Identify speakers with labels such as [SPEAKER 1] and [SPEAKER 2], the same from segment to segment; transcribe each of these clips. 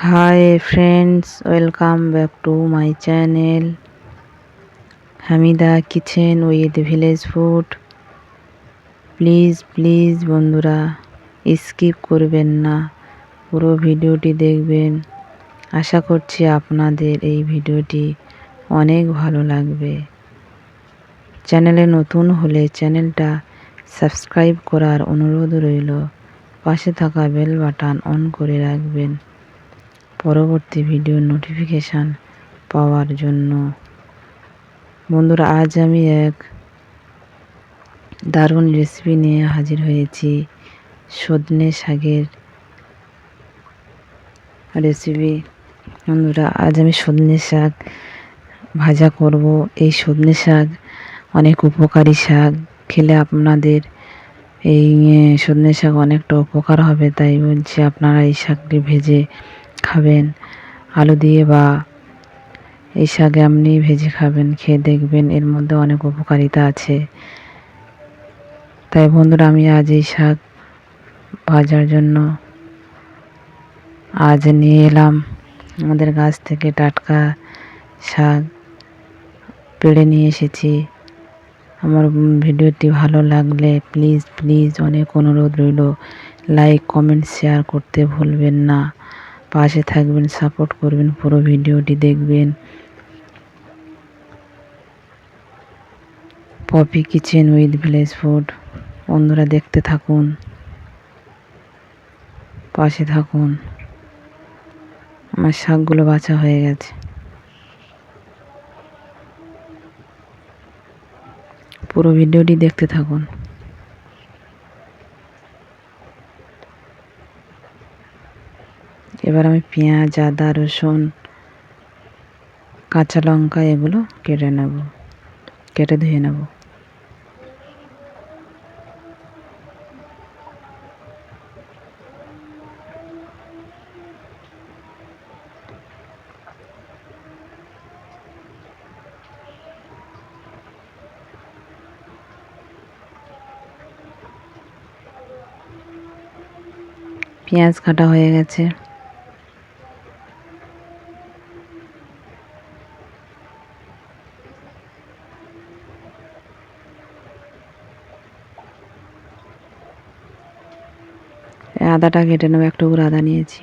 [SPEAKER 1] Hi friends, welcome back to my channel Hamida Kitchen with Village Food. Please বন্ধুরা skip করবেন না, পুরো ভিডিওটি দেখবেন। আশা করছি আপনাদের এই ভিডিওটি অনেক ভালো লাগবে। চ্যানেলে নতুন হলে চ্যানেলটা সাবস্ক্রাইব করার অনুরোধ রইল। পাশে থাকা বেল বাটন অন করে রাখবেন পরবর্তী ভিডিওর নোটিফিকেশান পাওয়ার জন্য। বন্ধুরা, আজ আমি এক দারুণ রেসিপি নিয়ে হাজির হয়েছি। সজনে শাকের রেসিপি। বন্ধুরা, আজ আমি সজনে শাক ভাজা করব। এই সজনে শাক অনেক উপকারী শাক। খেলে আপনাদের এই সজনে শাক অনেকটা উপকার হবে, তাই বলছি আপনারা এই শাকটি ভেজে খাবেন আলু দিয়ে, বা এই শাক এমনি ভেজে খাবেন, খেয়ে দেখবেন এর মধ্যে অনেক উপকারিতা আছে। তাই বন্ধুরা, আমি আজ এই শাক ভাজার জন্য আজ নিয়ে এলাম আমাদের গাছ থেকে টাটকা শাক পেড়ে নিয়ে এসেছি। আমার ভিডিওটি ভালো লাগলে প্লিজ অনেক অনুরোধ রইল, লাইক কমেন্ট শেয়ার করতে ভুলবেন না। পাশে থাকবেন, সাপোর্ট করবেন, পুরো ভিডিওটি দেখবেন। Poppy Kitchen with Village Food. বন্ধুরা, দেখতে থাকুন, পাশে থাকুন। আমার শাকগুলো বাছা হয়ে গেছে, পুরো ভিডিওটি দেখতে থাকুন। এবার আমি পেঁয়াজ, আদা, রসুন, কাঁচা লঙ্কা এগুলো কেটে ধুয়ে নেব। পেঁয়াজ কাটা হয়ে গেছে। আদাটা কেটে নেব, এক টুকরো আদা নিয়েছি।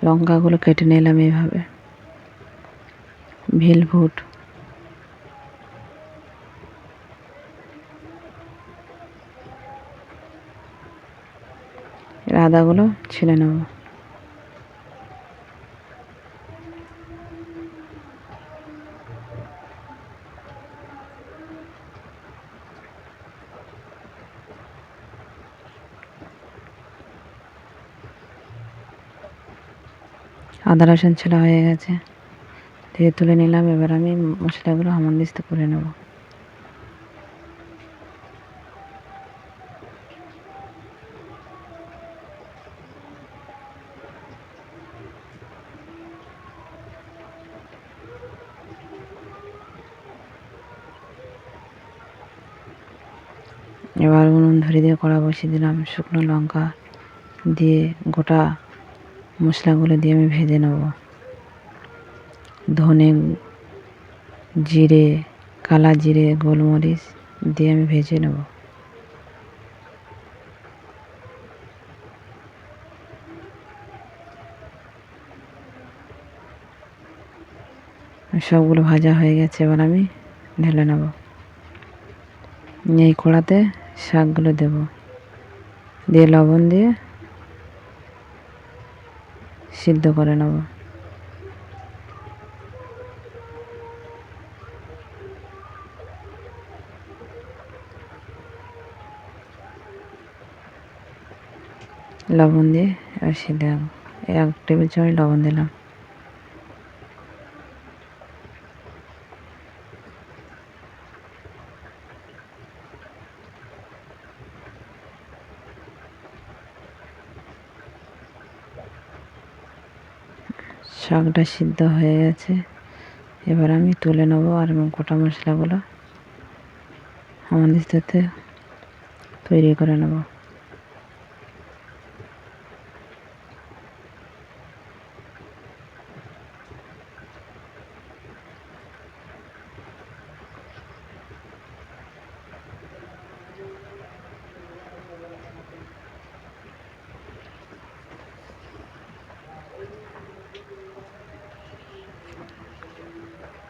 [SPEAKER 1] লঙ্কাগুলো কেটে নিলাম এইভাবে। ভেলভুট, আদাগুলো ছিলে নেব। আদা রসুন ছোলা হয়ে গেছে, ধুয়ে তুলে নিলাম। এবার আমি মশলাগুলো হামানদিস্ত করে নেব। এবার উনুন ধরে দিয়ে কড়া বসিয়ে দিলাম। শুকনো লঙ্কা দিয়ে গোটা মশলাগুলো দিয়ে আমি ভেজে নেব। ধনে, জিরে, কালা জিরে, গোলমরিচ দিয়ে আমি ভেজে নেব। সবগুলো ভাজা হয়ে গেছে, এবার আমি ঢেলে নেব। এই কড়াতে শাকগুলো দেব, দিয়ে লবণ দিয়ে সিদ্ধ করে নেব। লবণ দিয়ে এবার সিদ্ধ, 1 টেবিল চামচ লবণ দিলাম। শাকটা সিদ্ধ হয়ে গেছে, এবার আমি তুলে নেবো আর গোটা মশলাগুলো আমাদের সাথে তৈরি করে নেব।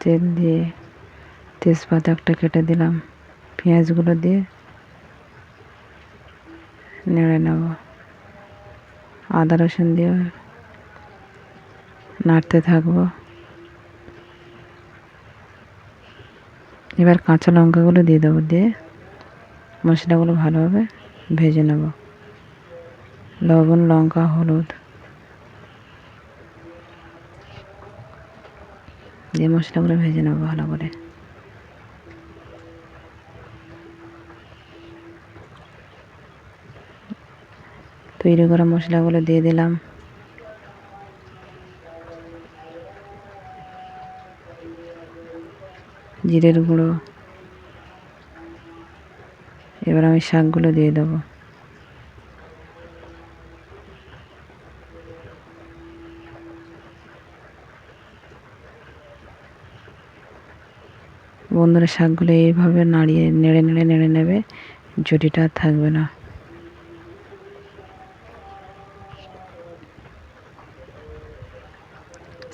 [SPEAKER 1] তেল দিয়ে তেজপাতা একটা কেটে দিলাম, পেঁয়াজগুলো দিয়ে নেড়ে নেব, আদা রসুন দিয়ে নাড়তে থাকবো। এবার কাঁচা লঙ্কাগুলো দিয়ে দেবো, দিয়ে মশলাগুলো ভালোভাবে ভেজে নেব। লবণ, লঙ্কা, হলুদ দিয়ে মশলাগুলো ভেজে নেব ভালো করে। তৈরি করা মশলাগুলো দিয়ে দিলাম, জিরের গুঁড়ো। এবার আমি শাকগুলো দিয়ে দেবো। বন্ধুরা, শাকগুলো এইভাবে নেড়ে নেবে, জটিটা আর থাকবে না।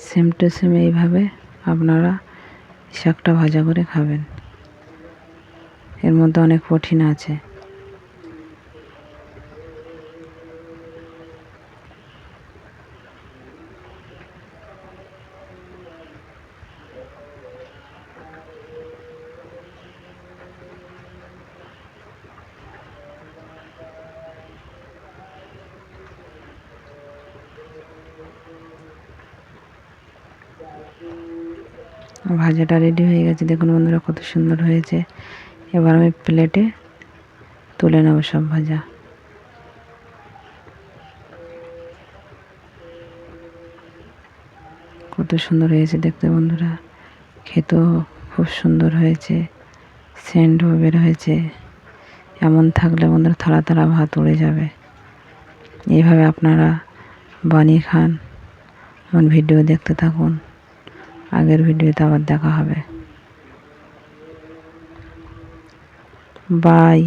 [SPEAKER 1] সেম টু সেম এইভাবে আপনারা শাকটা ভাজা করে খাবেন। এর মধ্যে অনেক প্রোটিন আছে। ভাজাটা রেডি হয়ে গেছে, দেখুন বন্ধুরা কত সুন্দর হয়েছে। এবার আমি প্লেটে তুলে নেব সব ভাজা। কত সুন্দর হয়েছে দেখতে বন্ধুরা, খেতেও খুব সুন্দর হয়েছে, সেন্টও বের হয়েছে। এমন থাকলে বন্ধুরা থালা থালা ভাত উড়ে যাবে। এইভাবে আপনারা বানিয়ে খান। আমার ভিডিও দেখতে থাকুন, আগের ভিডিওতে আবার দেখা হবে। বাই।